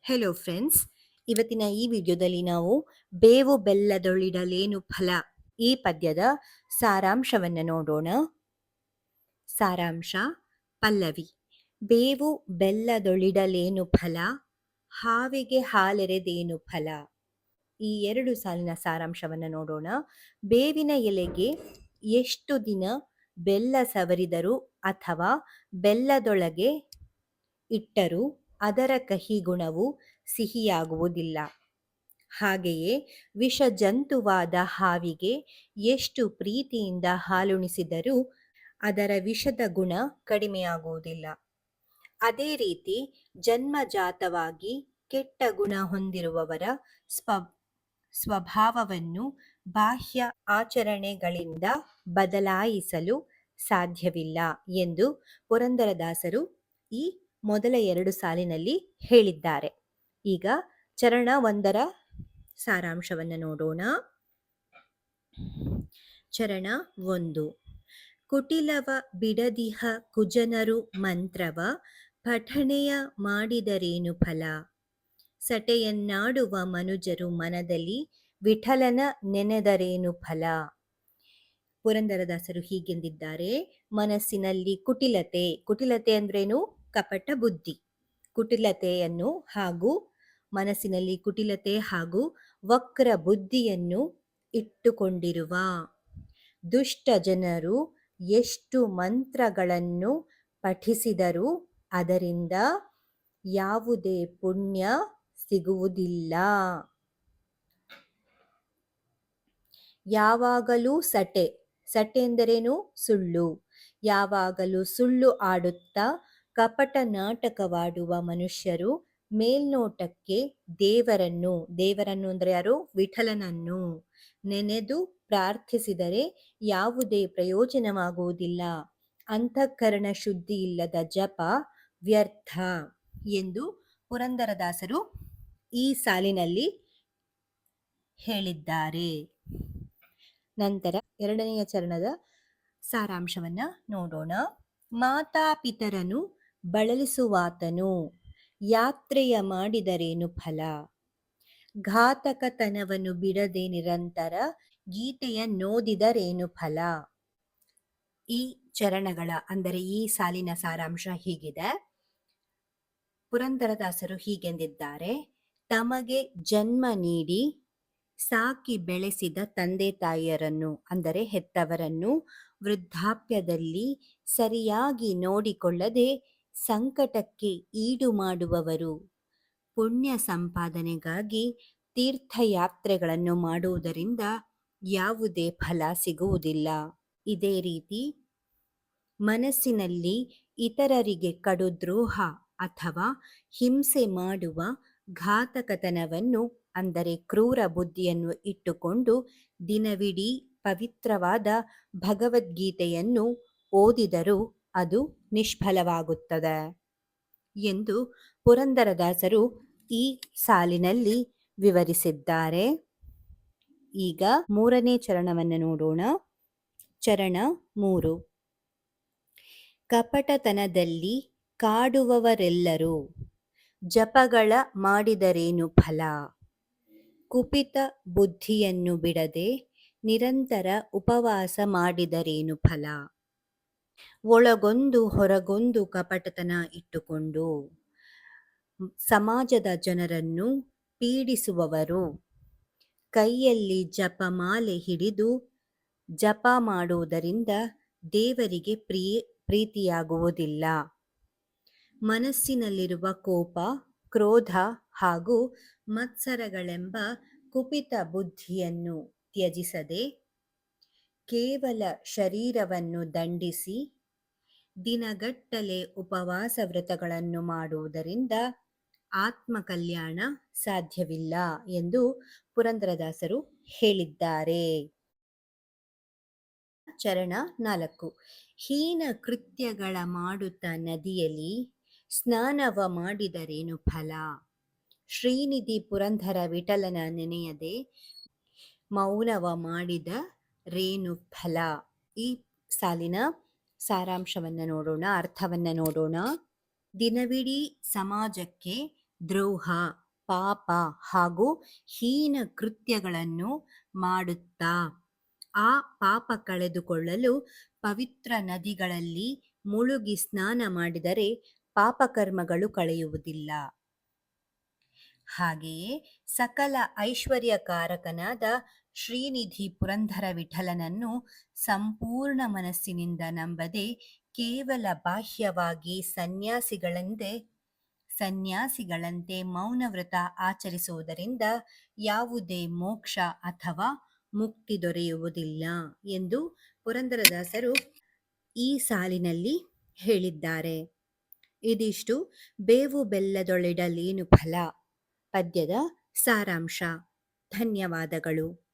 Hello friends, ಇವತ್ತಿನ ಈ ವಿಡಿಯೋದಲ್ಲಿ ನಾವು ಬೇವು ಬೆಲ್ಲದೊಳಿಡಲೇನು ಫಲ ಈ ಪದ್ಯದ ಸಾರಾಂಶವನ್ನು ನೋಡೋಣ. ಸಾರಾಂಶ. ಪಲ್ಲವಿ. ಬೇವು ಬೆಲ್ಲದೊಳಿಡಲೇನು ಫಲ, ಹಾವಿಗೆ ಹಾಲೆರೆದೇನು ಫಲ. ಈ 2 ಸಾಲಿನ ಸಾರಾಂಶವನ್ನು ನೋಡೋಣ. ಬೇವಿನ ಎಲೆಗೆ ಎಷ್ಟು ದಿನ ಬೆಲ್ಲ ಸವರಿದರೂ ಅಥವಾ ಬೆಲ್ಲದೊಳಗೆ ಇಟ್ಟರೂ ಅದರ ಕಹಿ ಗುಣವು ಸಿಹಿಯಾಗುವುದಿಲ್ಲ. ಹಾಗೆಯೇ ವಿಷಜಂತುವಾದ ಹಾವಿಗೆ ಎಷ್ಟು ಪ್ರೀತಿಯಿಂದ ಹಾಲುಣಿಸಿದರೂ ಅದರ ವಿಷದ ಗುಣ ಕಡಿಮೆಯಾಗುವುದಿಲ್ಲ. ಅದೇ ರೀತಿ ಜನ್ಮಜಾತವಾಗಿ ಕೆಟ್ಟ ಗುಣ ಹೊಂದಿರುವವರ ಸ್ವಭಾವವನ್ನು ಬಾಹ್ಯ ಆಚರಣೆಗಳಿಂದ ಬದಲಾಯಿಸಲು ಸಾಧ್ಯವಿಲ್ಲ ಎಂದು ಪುರಂದರದಾಸರು ಈ ಮೊದಲ 2 ಸಾಲಿನಲ್ಲಿ ಹೇಳಿದ್ದಾರೆ. ಈಗ ಚರಣ 1ರ ಸಾರಾಂಶವನ್ನು ನೋಡೋಣ. ಚರಣ 1. ಕುಟಿಲವ ಬಿಡದಿಹ ಕುಜನರು ಮಂತ್ರವ ಪಠಣೆಯ ಮಾಡಿದರೇನು ಫಲ, ಸಟೆಯನ್ನಾಡುವ ಮನುಜರು ಮನದಲ್ಲಿ ವಿಠಲನ ನೆನೆದರೇನು ಫಲ. ಪುರಂದರದಾಸರು ಹೀಗೆಂದಿದ್ದಾರೆ. ಮನಸ್ಸಿನಲ್ಲಿ ಕುಟಿಲತೆ ಅಂದ್ರೇನು? ಕಪಟ ಬುದ್ಧಿ. ಕುಟಿಲತೆಯನ್ನು ಹಾಗೂ ಮನಸ್ಸಿನಲ್ಲಿ ಕುಟಿಲತೆ ಹಾಗೂ ವಕ್ರ ಬುದ್ಧಿಯನ್ನು ಇಟ್ಟುಕೊಂಡಿರುವ ದುಷ್ಟ ಜನರು ಎಷ್ಟು ಮಂತ್ರಗಳನ್ನು ಪಠಿಸಿದರೂ ಅದರಿಂದ ಯಾವುದೇ ಪುಣ್ಯ ಸಿಗುವುದಿಲ್ಲ. ಯಾವಾಗಲೂ ಸಟೆ ಎಂದರೇನು? ಸುಳ್ಳು. ಯಾವಾಗಲೂ ಸುಳ್ಳು ಆಡುತ್ತಾ ಕಪಟ ನಾಟಕವಾಡುವ ಮನುಷ್ಯರು ಮೇಲ್ನೋಟಕ್ಕೆ ದೇವರನ್ನು ಅಂದ್ರೆ ಯಾರು? ವಿಠಲನನ್ನು ನೆನೆದು ಪ್ರಾರ್ಥಿಸಿದರೆ ಯಾವುದೇ ಪ್ರಯೋಜನವಾಗುವುದಿಲ್ಲ. ಅಂತಃಕರಣ ಶುದ್ಧಿ ಇಲ್ಲದ ಜಪ ವ್ಯರ್ಥ ಎಂದು ಪುರಂದರದಾಸರು ಈ ಸಾಲಿನಲ್ಲಿ ಹೇಳಿದ್ದಾರೆ. ನಂತರ 2ನೆಯ ಚರಣದ ಸಾರಾಂಶವನ್ನ ನೋಡೋಣ. ಮಾತಾಪಿತರನು ಬಳಲಿಸುವಾತನು ಯಾತ್ರೆಯ ಮಾಡಿದರೇನು ಫಲ, ಘಾತಕತನವನ್ನು ಬಿಡದೆ ನಿರಂತರ ಗೀತೆಯ ನೋದಿದರೇನು ಫಲ. ಈ ಚರಣಗಳ ಅಂದರೆ ಈ ಸಾಲಿನ ಸಾರಾಂಶ ಹೀಗಿದೆ. ಪುರಂದರದಾಸರು ಹೀಗೆಂದಿದ್ದಾರೆ. ತಮಗೆ ಜನ್ಮ ನೀಡಿ ಸಾಕಿ ಬೆಳೆಸಿದ ತಂದೆ ತಾಯಿಯರನ್ನು ಅಂದರೆ ಹೆತ್ತವರನ್ನು ವೃದ್ಧಾಪ್ಯದಲ್ಲಿ ಸರಿಯಾಗಿ ನೋಡಿಕೊಳ್ಳದೆ ಸಂಕಟಕ್ಕೆ ಈಡು ಮಾಡುವವರು ಪುಣ್ಯ ಸಂಪಾದನೆಗಾಗಿ ತೀರ್ಥಯಾತ್ರೆಗಳನ್ನು ಮಾಡುವುದರಿಂದ ಯಾವುದೇ ಫಲ ಸಿಗುವುದಿಲ್ಲ. ಇದೇ ರೀತಿ ಮನಸ್ಸಿನಲ್ಲಿ ಇತರರಿಗೆ ಕಡುದ್ರೋಹ ಅಥವಾ ಹಿಂಸೆ ಮಾಡುವ ಘಾತಕತನವನ್ನು ಅಂದರೆ ಕ್ರೂರ ಬುದ್ಧಿಯನ್ನು ಇಟ್ಟುಕೊಂಡು ದಿನವಿಡೀ ಪವಿತ್ರವಾದ ಭಗವದ್ಗೀತೆಯನ್ನು ಓದಿದರೂ ಅದು ನಿಷ್ಫಲವಾಗುತ್ತದೆ ಎಂದು ಪುರಂದರದಾಸರು ಈ ಸಾಲಿನಲ್ಲಿ ವಿವರಿಸಿದ್ದಾರೆ. ಈಗ 3ನೇ ಚರಣವನ್ನು ನೋಡೋಣ. ಚರಣ 3. ಕಪಟತನದಲ್ಲಿ ಕಾಡುವವರೆಲ್ಲರೂ ಜಪಗಳ ಮಾಡಿದರೇನು ಫಲ, ಕುಪಿತ ಬುದ್ಧಿಯನ್ನು ಬಿಡದೆ ನಿರಂತರ ಉಪವಾಸ ಮಾಡಿದರೇನು ಫಲ. ಒಳಗೊಂದು ಹೊರಗೊಂದು ಕಪಟತನ ಇಟ್ಟುಕೊಂಡು ಸಮಾಜದ ಜನರನ್ನು ಪೀಡಿಸುವವರು ಕೈಯಲ್ಲಿ ಜಪಮಾಲೆ ಹಿಡಿದು ಜಪ ಮಾಡುವುದರಿಂದ ದೇವರಿಗೆ ಪ್ರೀತಿಯಾಗುವುದಿಲ್ಲ. ಮನಸ್ಸಿನಲ್ಲಿರುವ ಕೋಪ, ಕ್ರೋಧ ಹಾಗೂ ಮತ್ಸರಗಳೆಂಬ ಕುಪಿತ ಬುದ್ಧಿಯನ್ನು ತ್ಯಜಿಸದೆ ಕೇವಲ ಶರೀರವನ್ನು ದಂಡಿಸಿ ದಿನಗಟ್ಟಲೆ ಉಪವಾಸ ವ್ರತಗಳನ್ನು ಮಾಡುವುದರಿಂದ ಆತ್ಮಕಲ್ಯಾಣ ಸಾಧ್ಯವಿಲ್ಲ ಎಂದು ಪುರಂದರದಾಸರು ಹೇಳಿದ್ದಾರೆ. ಚರಣ 4. ಹೀನ ಕೃತ್ಯಗಳ ಮಾಡುತ್ತ ನದಿಯಲ್ಲಿ ಸ್ನಾನವ ಮಾಡಿದರೇನು ಫಲ, ಶ್ರೀನಿಧಿ ಪುರಂದರ ವಿಠಲನ ನೆನೆಯದೆ ಮೌನವ ಮಾಡಿದ ರೇನು ಫಲ. ಈ ಸಾಲಿನ ಸಾರಾಂಶವನ್ನು ನೋಡೋಣ, ಅರ್ಥವನ್ನು ನೋಡೋಣ. ದಿನವಿಡೀ ಸಮಾಜಕ್ಕೆ ದ್ರೋಹ, ಪಾಪ ಹಾಗೂ ಹೀನ ಕೃತ್ಯಗಳನ್ನು ಮಾಡುತ್ತಾ ಆ ಪಾಪ ಕಳೆದುಕೊಳ್ಳಲು ಪವಿತ್ರ ನದಿಗಳಲ್ಲಿ ಮುಳುಗಿ ಸ್ನಾನ ಮಾಡಿದರೆ ಪಾಪಕರ್ಮಗಳು ಕಳೆಯುವುದಿಲ್ಲ. ಹಾಗೆಯೇ ಸಕಲ ಐಶ್ವರ್ಯಕಾರಕನಾದ ಶ್ರೀನಿಧಿ ಪುರಂದರ ವಿಠಲನನ್ನು ಸಂಪೂರ್ಣ ಮನಸ್ಸಿನಿಂದ ನಂಬದೆ ಕೇವಲ ಬಾಹ್ಯವಾಗಿ ಸನ್ಯಾಸಿಗಳಂತೆ ಮೌನವ್ರತ ಆಚರಿಸುವುದರಿಂದ ಯಾವುದೇ ಮೋಕ್ಷ ಅಥವಾ ಮುಕ್ತಿ ದೊರೆಯುವುದಿಲ್ಲ ಎಂದು ಪುರಂದರದಾಸರು ಈ ಸಾಲಿನಲ್ಲಿ ಹೇಳಿದ್ದಾರೆ. ಇದಿಷ್ಟು ಬೇವು ಬೆಲ್ಲದೊಳಿಡಲೇನು ಫಲ ಪದ್ಯದ ಸಾರಾಂಶ. ಧನ್ಯವಾದಗಳು.